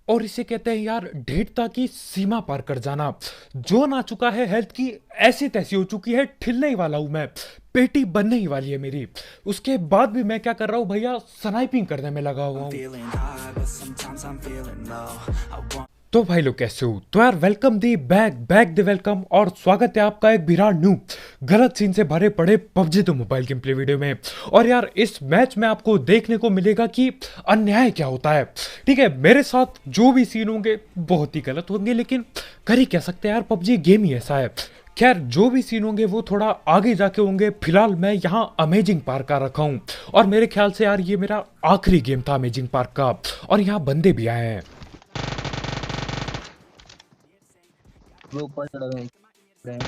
और इसे कहते हैं यार ढीठता की सीमा पार कर जाना। जो ना चुका है हेल्थ की ऐसी तैसी हो चुकी है, ठिलने ही वाला हूं मैं, पेटी बनने ही वाली है मेरी। उसके बाद भी मैं क्या कर रहा हूँ भैया, स्नाइपिंग करने में लगा हुआ हूँ। तो भाई लोग कैसे हो? तो यार welcome the back back the welcome, और स्वागत है आपका एक विराट न्यू गलत सीन से भरे पड़े पबजी तो मोबाइल गेम प्ले वीडियो में। और यार इस मैच में आपको देखने को मिलेगा कि अन्याय क्या होता है। ठीक है, मेरे साथ जो भी सीन होंगे बहुत ही गलत होंगे, लेकिन कर ही क्या सकते हैं यार, पबजी गेम ही ऐसा है। खैर जो भी सीन होंगे वो थोड़ा आगे जाके होंगे। फिलहाल मैं यहाँ अमेजिंग पार्क का रखा हूँ, और मेरे ख्याल से यार ये मेरा आखिरी गेम था अमेजिंग पार्क का, और यहाँ बंदे भी आए हैं। वो ऊपर चढ़ा गया फ्रेंड।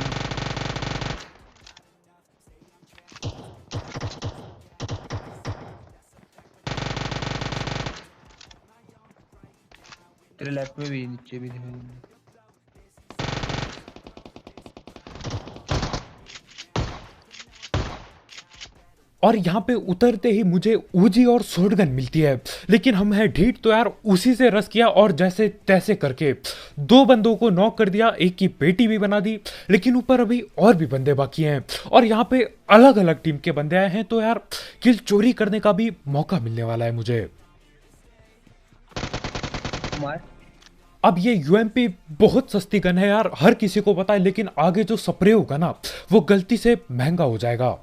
तेरे लेफ्ट में भी नीचे भी दिखाई दे और यहाँ पे उतरते ही मुझे ऊजी और शॉटगन मिलती है, लेकिन हम हैं ढीठ तो यार उसी से रस किया और जैसे तैसे करके दो बंदों को नॉक कर दिया, एक की पेटी भी बना दी। लेकिन ऊपर अभी और भी बंदे बाकी हैं, और यहाँ पे अलग अलग टीम के बंदे आए हैं, तो यार किल चोरी करने का भी मौका मिलने वाला है मुझे। मार। अब ये यूएमपी बहुत सस्ती गन है यार, हर किसी को पता है, लेकिन आगे जो स्प्रे होगा ना वो गलती से महंगा हो जाएगा।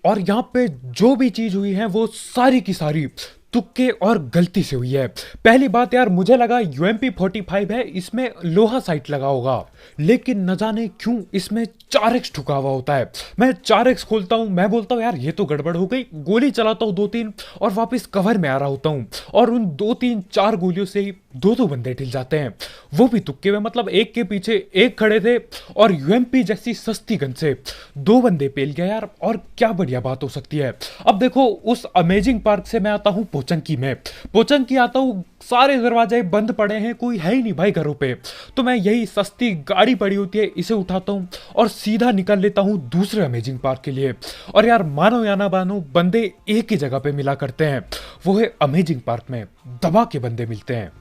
और यहाँ पे जो भी चीज हुई है वो सारी की सारी तुक्के और गलती से हुई है। पहली बात यार, मुझे लगा यूएमपी 45 है, इसमें लोहा साइट लगा होगा, लेकिन न जाने क्यों इसमें 4x ठुका हुआ होता है। मैं 4x खोलता हूं, मैं बोलता हूं यार ये तो गड़बड़ हो गई, गोली चलाता हूं दो तीन और वापस कवर में आ रहा होता हूं, और उन दो तीन चार गोलियों से ही दो दो बंदे ढिल जाते हैं, वो भी तुक्के में। मतलब एक के पीछे एक खड़े थे, और यूएमपी जैसी सस्ती गन से दो बंदे पेल गए यार, और क्या बढ़िया बात हो सकती है। अब देखो, उस अमेजिंग पार्क से मैं आता हूं पोचंकी में, पोचंकी आता हूं, सारे दरवाजे बंद पड़े हैं, कोई है ही नहीं भाई घरों पे। तो मैं यही सस्ती गाड़ी पड़ी होती है इसे उठाता हूं और सीधा निकल लेता हूं दूसरे अमेजिंग पार्क के लिए। और यार मानो या ना मानो, बंदे एक ही जगह पे मिला करते हैं, वो है अमेजिंग पार्क में दबा के बंदे मिलते हैं।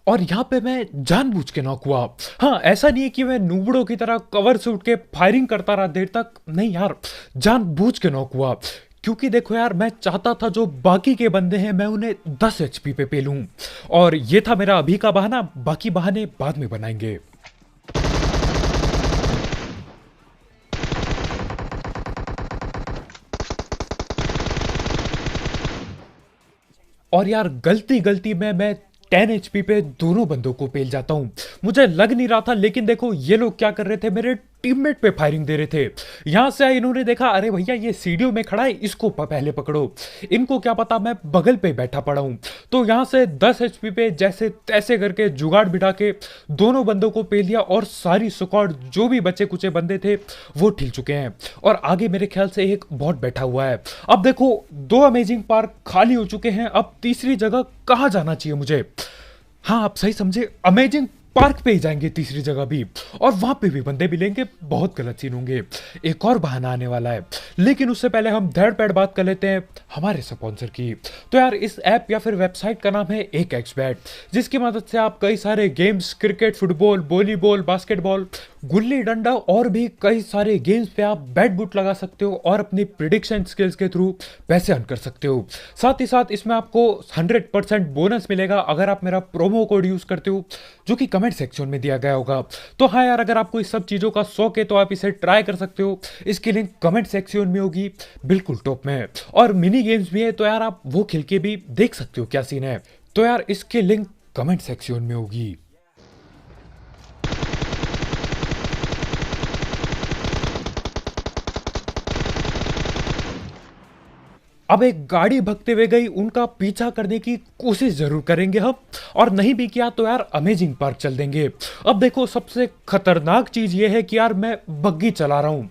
और यहां पे मैं जानबूझ के नॉक हुआ। हाँ, ऐसा नहीं है कि मैं नूबड़ों की तरह कवर से उठ के फायरिंग करता रहा देर तक, नहीं यार, जानबूझ के नॉक हुआ। क्योंकि देखो यार, मैं चाहता था जो बाकी के बंदे हैं मैं उन्हें 10 एचपी पे पेलूं, और ये था मेरा अभी का बहाना, बाकी बहाने बाद में बनाएंगे। और यार गलती गलती में मैं 10 एचपी पे दोनों बंदों को पेल जाता हूं। मुझे लग नहीं रहा था, लेकिन देखो ये लोग क्या कर रहे थे, मेरे टीममेट पे फायरिंग दे रहे थे। यहां से आए, इन्होंने देखा अरे भैया ये सीढ़ियों में खड़ा है, इसको पहले पकड़ो। इनको क्या पता मैं बगल पे बैठा पड़ा हूं। तो यहां से 10 एचपी पे जैसे तैसे करके जुगाड़ बिठा के दोनों बंदों को पेल लिया, और सारी स्क्वाड जो भी बचे कुचे बंदे थे वो ठिल चुके हैं, और आगे मेरे ख्याल से एक बॉट बैठा हुआ है। अब देखो, दो अमेजिंग पार्क खाली हो चुके हैं, अब तीसरी जगह कहां जाना चाहिए मुझे? हाँ, आप सही समझे, अमेजिंग पार्क पे ही जाएंगे तीसरी जगह भी, और वहां पे भी बंदे मिलेंगे, बहुत गलत सीन होंगे। एक और बहाना आने वाला है, लेकिन उससे पहले हम धड़ पैड़ बात कर लेते हैं हमारे स्पॉन्सर की। तो यार इस ऐप या फिर वेबसाइट का नाम है एक एक्सबैट, जिसकी मदद से आप कई सारे games, cricket, football, volleyball, basketball, gulli danda और भी कई सारे गेम्स पे आप बैट बुट लगा सकते हो, और अपनी प्रिडिक्शन स्किल्स के थ्रू पैसे अर्न कर सकते हो। साथ ही साथ इसमें आपको 100% बोनस मिलेगा अगर आप मेरा प्रोमो कोड यूज करते हो, जो कि कमेंट सेक्शन में दिया गया होगा। तो हाँ यार, अगर आपको इस सब चीजों का शौक है तो आप इसे ट्राई कर सकते हो, इसकी लिंक कमेंट सेक्शन में होगी, बिल्कुल टॉप में। और मिनी गेम्स भी है, तो यार आप वो खेल के भी देख सकते हो क्या सीन है। तो यार इसकी लिंक कमेंट सेक्शन में होगी। अब एक गाड़ी भगते हुए गई, उनका पीछा करने की कोशिश जरूर करेंगे हम, और नहीं भी किया तो यार अमेजिंग पार्क चल देंगे। अब देखो सबसे खतरनाक चीज ये है कि यार मैं बग्गी चला रहा हूं।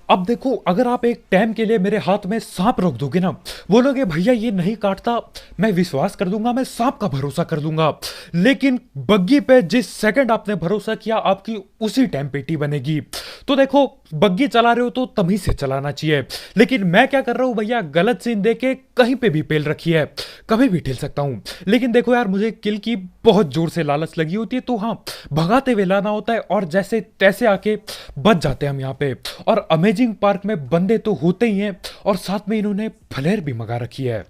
अब देखो अगर आप एक टाइम के लिए मेरे हाथ में सांप रख दोगे ना, बोलोगे भैया ये नहीं काटता, मैं विश्वास कर दूंगा, मैं सांप का भरोसा कर दूंगा। लेकिन बग्गी पे जिस सेकंड आपने भरोसा किया, आपकी उसी टाइम पेटी बनेगी। तो देखो बग्गी चला रहे हो तो तमीज से चलाना चाहिए। लेकिन मैं क्या कर रहा हूं भैया, गलत सीन देके कहीं पे भी पेल रखी है, कभी भी ठेल सकता हूं। लेकिन देखो यार मुझे किल की बहुत जोर से लालच लगी होती है, तो हाँ भगाते हुए लाना होता है, और जैसे तैसे आके बच जाते हैं हम यहाँ पे। और अमेजिंग पार्क में बंदे तो होते ही हैं, और साथ में इन्होंने फ्लेयर भी मंगा रखी है।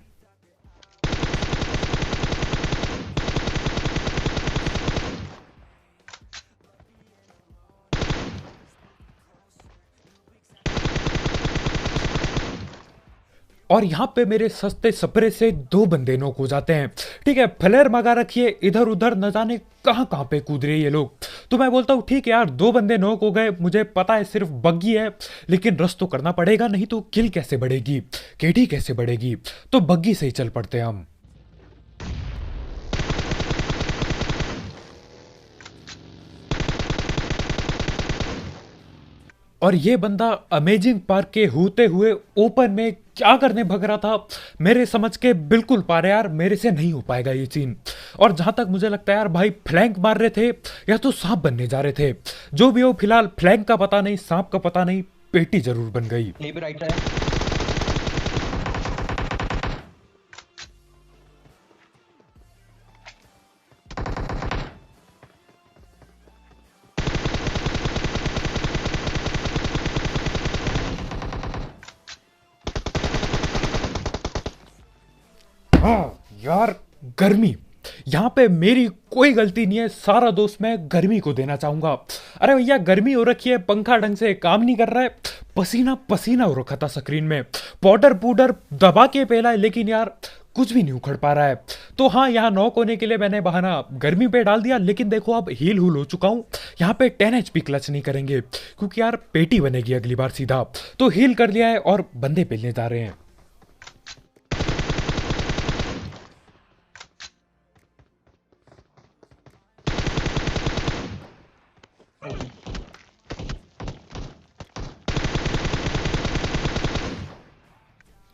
और यहां पे मेरे सस्ते स्प्रे से दो बंदे नॉक हो जाते हैं। ठीक है, फ्लेयर मंगा रखिए, इधर उधर न जाने कहां कहां पे कूद रहे हैं ये लोग। तो मैं बोलता हूं ठीक है यार, दो बंदे नॉक हो गए, मुझे पता है सिर्फ बग्गी है, लेकिन रश तो करना पड़ेगा, नहीं तो किल कैसे बढ़ेगी, केडी कैसे बढ़ेगी। तो बग्गी से ही चल पड़ते हैं हम। और ये बंदा अमेजिंग पार्क के होते हुए ओपन में क्या करने भग रहा था, मेरे समझ के बिल्कुल पार है यार, मेरे से नहीं हो पाएगा ये सीन। और जहां तक मुझे लगता है यार भाई फ्लैंक मार रहे थे या तो सांप बनने जा रहे थे, जो भी हो फिलहाल फ्लैंक का पता नहीं, सांप का पता नहीं, पेटी जरूर बन गई। यहीं पे राइट है। हाँ यार, गर्मी, यहाँ पे मेरी कोई गलती नहीं है, सारा दोष मैं गर्मी को देना चाहूंगा। अरे भैया गर्मी हो रखी है, पंखा ढंग से काम नहीं कर रहा है, पसीना पसीना हो रखा था स्क्रीन में, पाउडर पूडर दबा के पहला है, लेकिन यार कुछ भी नहीं उखड़ पा रहा है। तो हाँ, यहाँ नॉक होने के लिए मैंने बहाना गर्मी पे डाल दिया, लेकिन देखो अब हील हुल हो चुका हूँ। यहाँ पे 10 HP क्लच नहीं करेंगे, क्योंकि यार पेटी बनेगी अगली बार सीधा। तो हील कर लिया है और बंदे पेलने जा रहे हैं।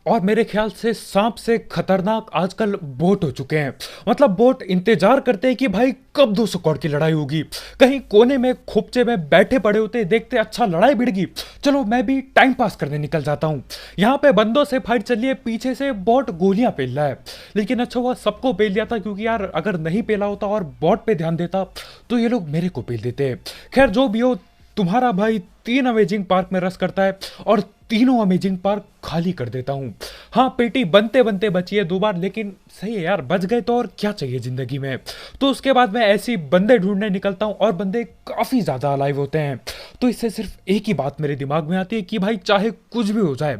और मेरे ख्याल से सांप से खतरनाक आजकल बोट हो चुके हैं। मतलब बोट इंतजार करते हैं कि भाई कब 200 करोड़ की लड़ाई होगी, कहीं कोने में खोपचे में बैठे पड़े होते हैं, देखते अच्छा लड़ाई भिड़ गई, चलो मैं भी टाइम पास करने निकल जाता हूँ। यहाँ पे बंदों से फाइट चल रही है, पीछे से बॉट गोलियां पेल रहा है, लेकिन अच्छा हुआ सबको पेल दिया था, क्योंकि यार अगर नहीं पेला होता और बॉट पे ध्यान देता तो ये लोग मेरे को पेल देते। खैर जो भी हो, तुम्हारा भाई 3 अमेजिंग पार्क में रस करता है और तीनों अमेजिंग पार्क खाली कर देता हूं। हाँ पेटी बनते बनते बची है 2 बार, लेकिन सही है यार, बच गए तो और क्या चाहिए जिंदगी में। तो उसके बाद मैं ऐसी बंदे ढूंढने निकलता हूं, और बंदे काफी ज्यादा अलाइव होते हैं। तो इससे सिर्फ एक ही बात मेरे दिमाग में आती है कि भाई चाहे कुछ भी हो जाए,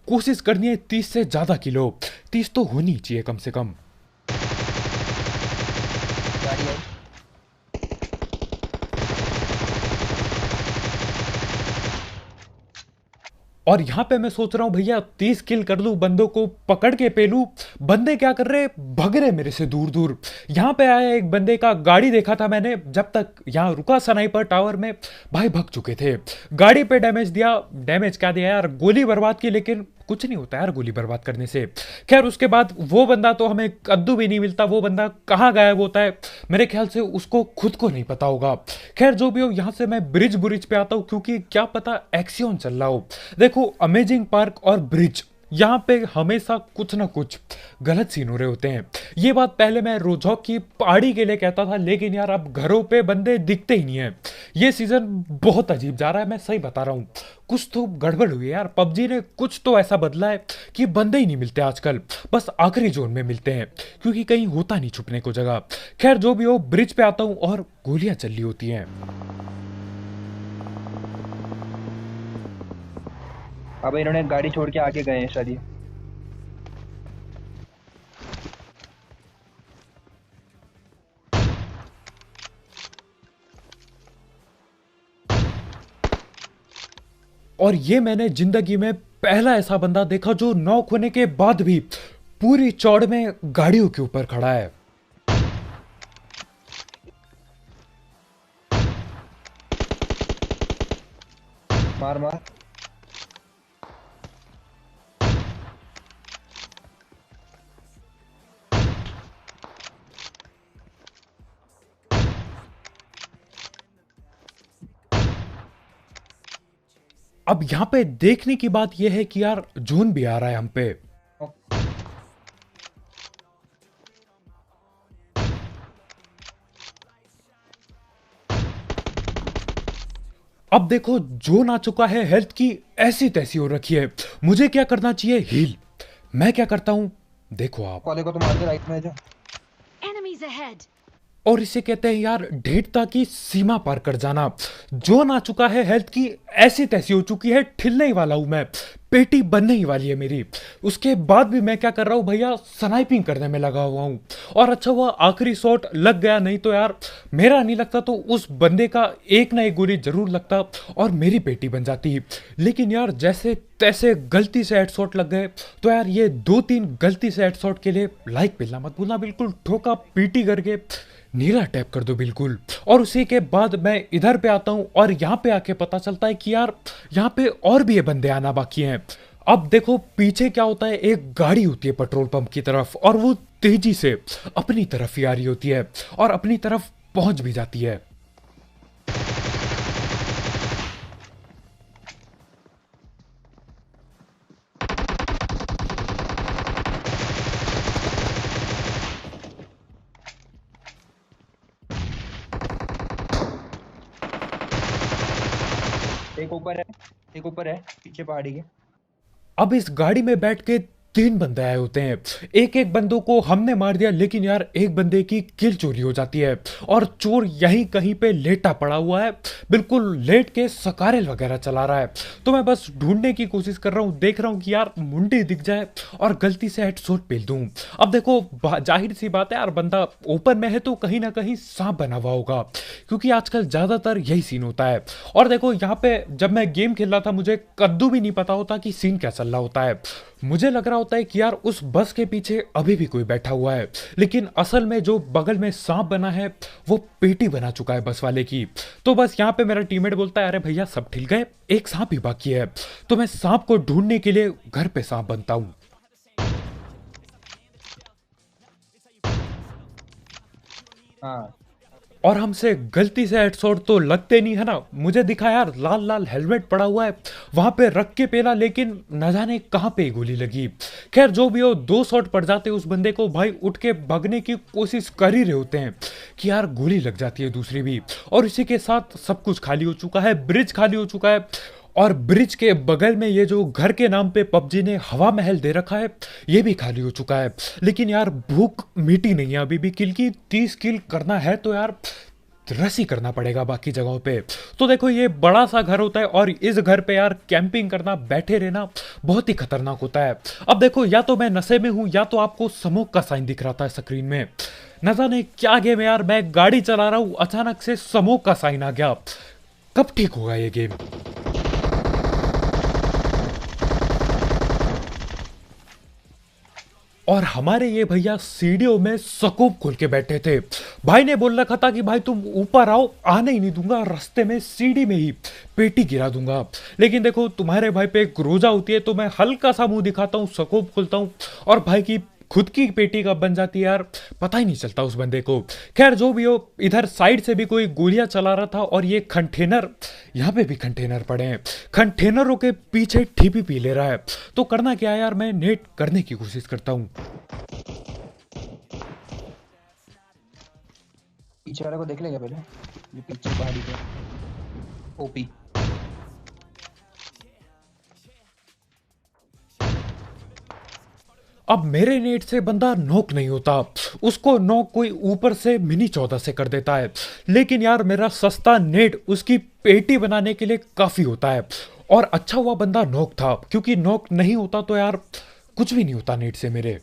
कोशिश करनी है 30 से ज्यादा किलो, 30 तो होनी चाहिए कम से कम। गाड़ी आई। और यहां पे मैं सोच रहा हूं भैया 30 किल कर लूं, बंदों को पकड़ के पेलू। बंदे क्या कर रहे, भग रहे मेरे से दूर दूर। यहां पे आया एक बंदे का गाड़ी देखा था मैंने, जब तक यहां रुका स्नाइपर टावर में, भाई भग चुके थे। गाड़ी पे डैमेज दिया, डैमेज क्या दिया यार, गोली बर्बाद की, लेकिन कुछ नहीं होता यार गोली बर्बाद करने से। खैर उसके बाद वो बंदा तो हमें कद्दू भी नहीं मिलता, वो बंदा कहाँ गायब होता है मेरे ख्याल से उसको खुद को नहीं पता होगा। खैर जो भी हो, यहां से मैं ब्रिज ब्रिज पे आता हूं, क्योंकि क्या पता एक्सियन चल रहा हो। देखो अमेजिंग पार्क और ब्रिज, यहाँ पे हमेशा कुछ ना कुछ गलत सीन हो रहे होते हैं। ये बात पहले मैं रोजॉक की पहाड़ी के लिए कहता था, लेकिन यार अब घरों पे बंदे दिखते ही नहीं है। ये सीजन बहुत अजीब जा रहा है, मैं सही बता रहा हूँ। कुछ तो गड़बड़ हुई है यार, पबजी ने कुछ तो ऐसा बदला है कि बंदे ही नहीं मिलते आजकल, बस आखिरी जोन में मिलते हैं, क्योंकि कहीं होता नहीं छुपने को जगह। खैर जो भी हो, ब्रिज पे आता हूँ और गोलियां चल रही होती हैं। अब इन्होंने गाड़ी छोड़ के आगे गए हैं शायद ये। और ये मैंने जिंदगी में पहला ऐसा बंदा देखा जो नॉक होने के बाद भी पूरी चौड़ में गाड़ियों के ऊपर खड़ा है। मार मार। अब यहाँ पे देखने की बात यह है कि यार जोन भी आ रहा है हम पे। अब देखो जोन आ चुका है, हेल्थ की ऐसी तैसी हो रखी है। मुझे क्या करना चाहिए? हील। मैं क्या करता हूं, देखो आप। वाले को तो मार दे, राइट में जो। Enemies ahead! और इसे कहते हैं यार ढेरता की सीमा पार कर जाना। जोन आ चुका है, हेल्थ की ऐसी तैसी हो चुकी है, ठिलने ही वाला हूं मैं, पेटी बनने ही वाली है मेरी। उसके बाद भी मैं क्या कर रहा हूं भैया, स्नाइपिंग करने में लगा हुआ हूं। और अच्छा हुआ आखिरी शॉट लग गया, नहीं तो यार मेरा नहीं लगता तो उस बंदे का एक ना एक गोली जरूर लगता और मेरी पेटी बन जाती। लेकिन यार जैसे तैसे गलती से हेडशॉट लग गए। तो यार ये 2-3 गलती से हेडशॉट के लिए लाइक मिलना मत भूलना, बिल्कुल ठोका पीटी करके नीला टैप कर दो बिल्कुल। और उसी के बाद मैं इधर पे आता हूं और यहाँ पे आके पता चलता है कि यार यहाँ पे और भी ये बंदे आना बाकी हैं। अब देखो पीछे क्या होता है, एक गाड़ी होती है पेट्रोल पंप की तरफ और वो तेजी से अपनी तरफ ही आ रही होती है और अपनी तरफ पहुंच भी जाती है। एक ऊपर है, एक ऊपर है पीछे पहाड़ी के। अब इस गाड़ी में बैठ के 3 बंदे आए होते हैं। एक एक बंदों को हमने मार दिया, लेकिन यार एक बंदे की किल चोरी हो जाती है और चोर यहीं कहीं पे लेटा पड़ा हुआ है, बिल्कुल लेट के सकारेल वगैरह चला रहा है। तो मैं बस ढूंढने की कोशिश कर रहा हूँ, देख रहा हूँ कि यार मुंडी दिख जाए और गलती से हेडशॉट पेल दूं। अब देखो जाहिर सी बात है यार, बंदा ओपन में है तो कहीं ना कहीं सांप बना हुआ होगा, क्योंकि आजकल ज्यादातर यही सीन होता है। और देखो यहाँ पे जब मैं गेम खेल रहा था मुझे कद्दू भी नहीं पता होता कि सीन क्या चल रहा होता है। मुझे लग रहा होता है कि यार उस बस के पीछे अभी भी कोई बैठा हुआ है, लेकिन असल में जो बगल में सांप बना है वो पेटी बना चुका है बस वाले की। तो बस यहाँ पे मेरा टीममेट बोलता है अरे भैया सब ठीक गए, एक सांप ही बाकी है। तो मैं सांप को ढूंढने के लिए घर पे सांप बनता हूं। हाँ और हमसे गलती से हेडशॉट तो लगते नहीं है ना। मुझे दिखा यार लाल लाल हेलमेट पड़ा हुआ है वहां पे रख के पेला, लेकिन न जाने कहां पे गोली लगी। खैर जो भी हो, 2 शॉट पड़ जाते उस बंदे को, भाई उठ के भागने की कोशिश कर ही रहे होते हैं कि यार गोली लग जाती है दूसरी भी। और इसी के साथ सब कुछ खाली हो चुका है, ब्रिज खाली हो चुका है और ब्रिज के बगल में ये जो घर के नाम पे पबजी ने हवा महल दे रखा है ये भी खाली हो चुका है। लेकिन यार भूख मिटी नहीं है अभी भी, किल की 30 किल करना है तो यार रसी करना पड़ेगा बाकी जगहों पे। तो देखो ये बड़ा सा घर होता है और इस घर पे यार कैंपिंग करना, बैठे रहना बहुत ही खतरनाक होता है। अब देखो या तो मैं नशे में हूं या तो आपको स्मोक का साइन दिख रहा था स्क्रीन में। न जाने क्या गेम है यार, मैं गाड़ी चला रहा हूं अचानक से स्मोक का साइन आ गया। कब ठीक होगा ये गेम? और हमारे ये भैया सीढ़ियों में स्कोप खोल के बैठे थे। भाई ने बोल रखा था कि भाई तुम ऊपर आओ, आने ही नहीं दूंगा, रास्ते में सीढ़ी में ही पेटी गिरा दूंगा। लेकिन देखो तुम्हारे भाई पे एक रोजा होती है तो मैं हल्का सा मुंह दिखाता हूँ, स्कोप खोलता हूँ और भाई की खुद की पेटी कब बन जाती है यार पता ही नहीं चलता उस बंदे को। खैर जो भी हो, इधर साइड से भी कोई गोलियां चला रहा था और ये कंटेनर, यहाँ पे भी कंटेनर पड़े हैं, कंटेनरों के पीछे ठीपी पी ले रहा है। तो करना क्या है यार, मैं नेट करने की कोशिश करता हूँ। पीछे वाले को देख लेगा पहले, ये पीछे पहाड़ी पे ओपी। अब मेरे नेट से बंदा नॉक नहीं होता, उसको नॉक कोई ऊपर से मिनी 14 से कर देता है। लेकिन यार मेरा सस्ता नेट उसकी पेटी बनाने के लिए काफी होता है। और अच्छा हुआ बंदा नॉक था, क्योंकि नॉक नहीं होता तो यार कुछ भी नहीं होता नेट से मेरे।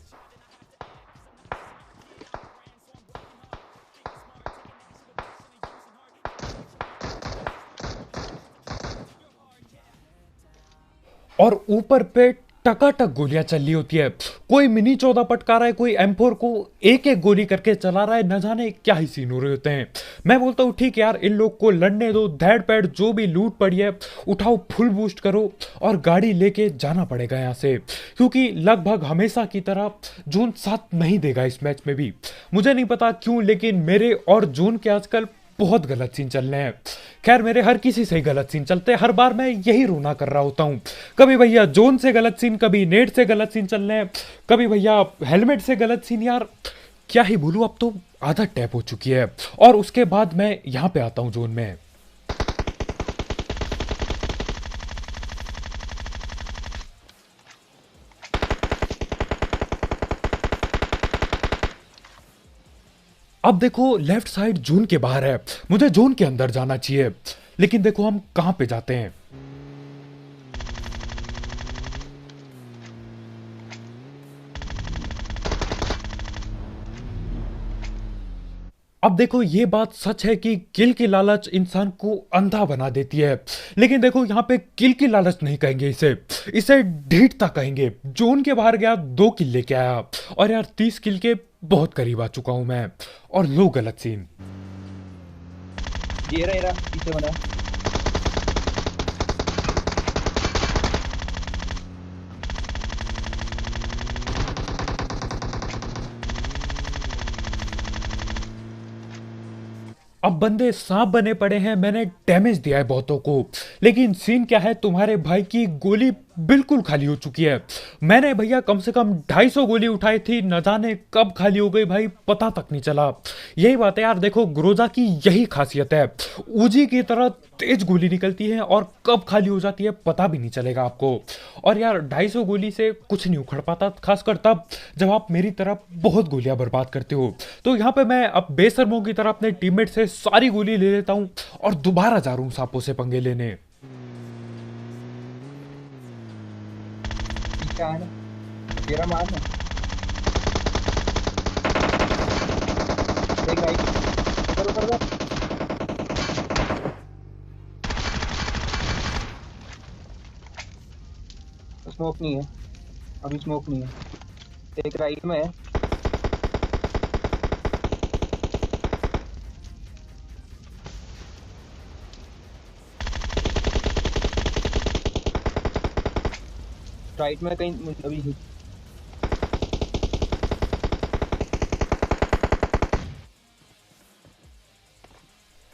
और ऊपर पे टकाटक गोलियां चल रही होती है। कोई मिनी 14 पटका रहा है, कोई M4 को एक एक गोली करके चला रहा है। न जाने क्या ही सीन हो रहे होते हैं। मैं बोलता हूँ ठीक है यार, इन लोग को लड़ने दो, धैड़ पैड़ जो भी लूट पड़ी है उठाओ, फुल बूस्ट करो और गाड़ी लेके जाना पड़ेगा यहाँ से, क्योंकि लगभग हमेशा की तरह जोन साथ नहीं देगा इस मैच में भी। मुझे नहीं पता क्यों, लेकिन मेरे और जोन के आजकल बहुत गलत सीन चल रहे हैं। खैर मेरे हर किसी से ही गलत सीन चलते हैं, हर बार मैं यही रोना कर रहा होता हूँ। कभी भैया जोन से गलत सीन, कभी नेट से गलत सीन चल रहे हैं, कभी भैया हेलमेट से गलत सीन। यार क्या ही बोलूँ, अब तो आदत टैप हो चुकी है। और उसके बाद मैं यहाँ पे आता हूँ जोन में। अब देखो लेफ्ट साइड जोन के बाहर है, मुझे जोन के अंदर जाना चाहिए, लेकिन देखो हम कहां पे जाते हैं। अब देखो ये बात सच है कि किल की लालच इंसान को अंधा बना देती है, लेकिन देखो यहाँ पे किल की लालच नहीं कहेंगे इसे, इसे ढीठता कहेंगे। जोन के बाहर गया, 2 किल लेके आया, और यार 30 किल के बहुत करीब आ चुका हूं मैं। और लो गलत सीन। ये रहा पीछे बना। अब बंदे सांप बने पड़े हैं, मैंने डैमेज दिया है बहुतों को, लेकिन सीन क्या है, तुम्हारे भाई की गोली बिल्कुल खाली हो चुकी है। मैंने भैया कम से कम 250 गोली उठाई थी, न जाने कब खाली हो गई भाई, पता तक नहीं चला। यही बात है यार, देखो ग्रोजा की यही खासियत है, उजी की तरह तेज गोली निकलती है और कब खाली हो जाती है पता भी नहीं चलेगा आपको। और यार 250 गोली से कुछ नहीं उखड़ पाता, खासकर तब जब आप मेरी तरफ बहुत गोलियां बर्बाद करते हो। तो यहाँ पे मैं अब बेशर्मों की तरह अपने टीममेट से सारी गोली ले लेता हूँ और दोबारा जा रहा हूँ सांपों से पंगे लेने। क्या है ना, तेरा मारना एक राइट ऊपर ऊपर जा। स्मोक नहीं है अभी, स्मोक नहीं है। एक राइट में है। राइट में कहीं अभी।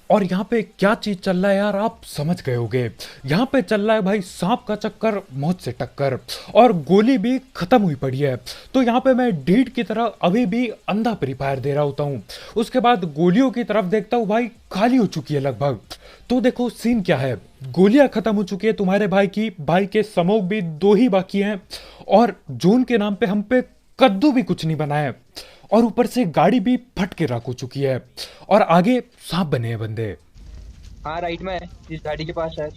और यहाँ पे क्या चीज चल रहा है यार, आप समझ गए होगे। यहाँ पे चल रहा है भाई सांप का चक्कर, मौत से टक्कर, और गोली भी खत्म हुई पड़ी है। तो यहाँ पे मैं ढीठ की तरह अभी भी अंधा फ्री फायर दे रहा होता हूँ। उसके बाद गोलियों की तरफ देखता हूँ, भाई खाली हो चुकी है लगभग। तो देखो सीन क्या है, गोलियां खत्म हो चुकी है तुम्हारे भाई की, भाई के स्मोक भी 2 ही बाकी हैं, और जोन के नाम पे हम पे कद्दू भी कुछ नहीं बना है, और ऊपर से गाड़ी भी फट के रख हो चुकी है, और आगे सांप बने हैं बंदे। हाँ राइट में है, इस गाड़ी के पास शायद।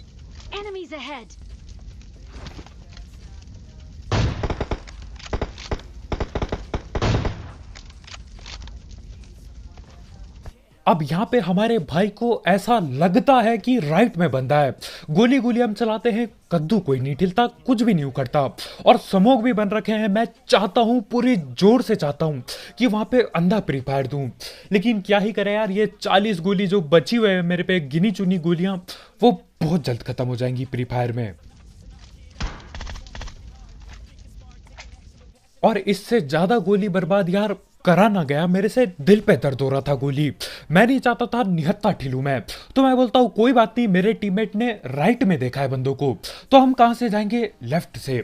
Enemies ahead. अब यहाँ पे हमारे भाई को ऐसा लगता है कि राइट में बंदा है। गोली गोली हम चलाते हैं, कद्दू कोई नहीं ठिलता, कुछ भी नहीं उखड़ता, और स्मोक भी बन रखे हैं। मैं चाहता हूँ, पूरी जोर से चाहता हूँ कि वहां पे अंधा फ्री फायर दूं, लेकिन क्या ही करें यार, ये 40 गोली जो बची हुए हैं मेरे पे, गिनी चुनी गोलियां, वो बहुत जल्द खत्म हो जाएंगी फ्री फायर में। और इससे ज्यादा गोली बर्बाद यार करा ना गया, मेरे से दिल पे दर्द हो रहा था गोली। मैं नहीं चाहता था निहत्था ठिलूं मैं। तो मैं बोलता हूं कोई बात नहीं, मेरे टीममेट ने राइट में देखा है बंदों को, तो हम कहां से जाएंगे, लेफ्ट से।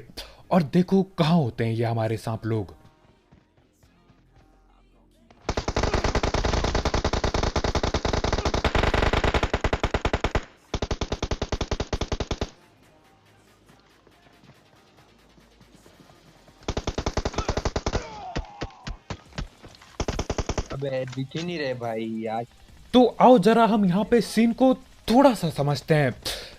और देखो कहां होते हैं ये हमारे सांप लोग। अबे दिख ही नहीं रहे भाई यार। तो आओ जरा हम यहाँ पे सीन को थोड़ा सा समझते हैं।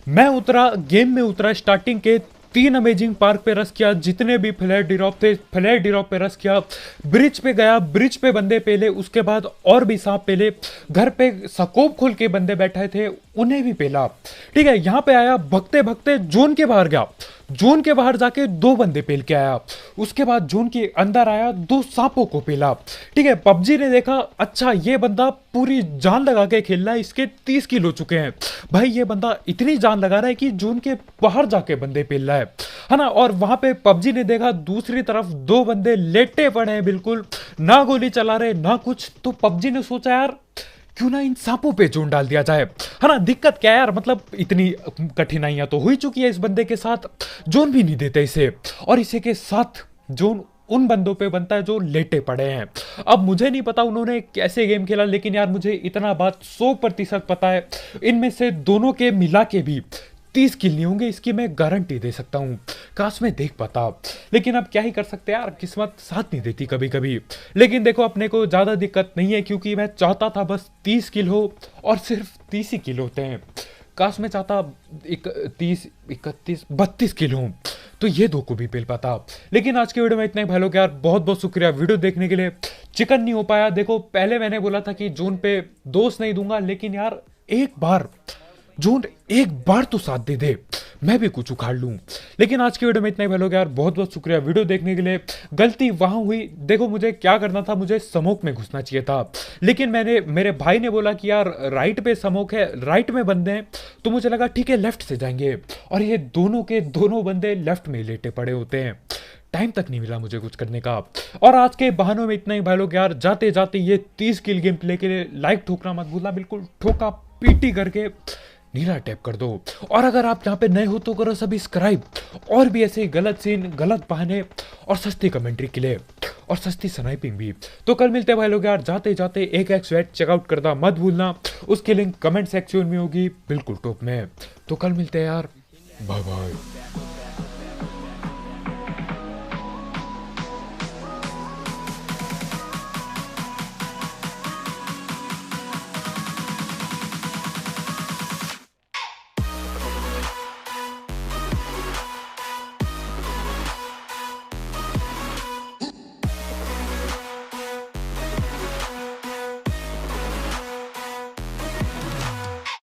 मैं उतरा, गेम में उतरा स्टार्टिंग के 3 अमेजिंग पार्क पे रश किया, जितने भी फ्लैट ड्रॉप थे फ्लैट ड्रॉप पे रश किया, ब्रिज पे गया, ब्रिज पे बंदे पेले, उसके बाद और भी सांप पेले, घर पे स्कोप खोल के बंदे बैठे थे उन्हें भी पेला। ठीक है, यहाँ पे आया, भगते भगते जोन के बाहर गया, जोन के बाहर जाके 2 बंदे पेल के आया, उसके बाद जोन के अंदर आया, 2 सांपों को पेला। ठीक है, पबजी ने देखा अच्छा ये बंदा पूरी जान लगा के खेल रहा है, इसके 30 किल हो चुके हैं, भाई ये बंदा इतनी जान लगा रहा है कि जोन के बाहर जाके बंदे पेल रहा है ना। और वहां पे पबजी ने देखा दूसरी तरफ 2 बंदे लेटे पड़े हैं, बिल्कुल ना गोली चला रहे ना कुछ, तो पबजी ने सोचा यार क्यों ना इन सांपों पे जोन डाल दिया जाए, है ना। दिक्कत क्या है यार, मतलब इतनी कठिनाइयां तो हो ही चुकी है इस बंदे के साथ, जोन भी नहीं देते इसे, और इसे के साथ जोन उन बंदों पे बनता है जो लेटे पड़े हैं। अब मुझे नहीं पता उन्होंने कैसे गेम खेला, लेकिन यार मुझे इतना बात 100% पता है, इनमें से दोनों के मिला के भी 30 किल नहीं होंगे, इसकी मैं गारंटी दे सकता हूँ। काश मैं देख पाता, लेकिन अब क्या ही कर सकते हैं यार, किस्मत साथ नहीं देती कभी कभी। लेकिन देखो अपने को ज़्यादा दिक्कत नहीं है, क्योंकि मैं चाहता था बस 30 किल हो, और सिर्फ 30 ही किल होते हैं। काश मैं चाहता 30, 31, 32 किल हों, तो ये 2 को भी पेल पाता। लेकिन आज के वीडियो में इतना ही भाई लोग, यार बहुत बहुत शुक्रिया वीडियो देखने के लिए। चिकन नहीं हो पाया, देखो पहले मैंने बोला था कि जोन पे दोस्त नहीं दूंगा, लेकिन यार एक बार जोन एक बार तो साथ दे दे, मैं भी कुछ उखाड़ लूं। लेकिन आज की वीडियो में इतना ही भाई लोग, यार बहुत बहुत शुक्रिया वीडियो देखने के लिए। गलती वहां हुई, देखो मुझे क्या करना था, मुझे स्मोक में घुसना चाहिए था, लेकिन मेरे भाई ने बोला कि यार राइट पे स्मोक है, राइट में बंदे हैं, तो मुझे लगा ठीक है लेफ्ट से जाएंगे, और ये दोनों के दोनों बंदे लेफ्ट में लेटे पड़े होते हैं। टाइम तक नहीं मिला मुझे कुछ करने का। और आज के बहानों में इतना ही भाई लोग, यार जाते जाते ये 30 किल गेम प्ले के लिए लाइक ठोकना मत भूलना, बिल्कुल ठोका पीटी करके नीला टैप कर दो। और अगर आप यहाँ पे नए हो तो करो सब्सक्राइब, और भी ऐसे गलत सीन, गलत बहाने और सस्ती कमेंट्री के लिए, और सस्ती स्नाइपिंग भी। तो कल मिलते हैं भाई लोग, यार जाते जाते एक स्वेट चेकआउट करना मत भूलना, उसकी लिंक कमेंट सेक्शन में होगी बिल्कुल टॉप में। तो कल मिलते हैं यार, बाय बाय।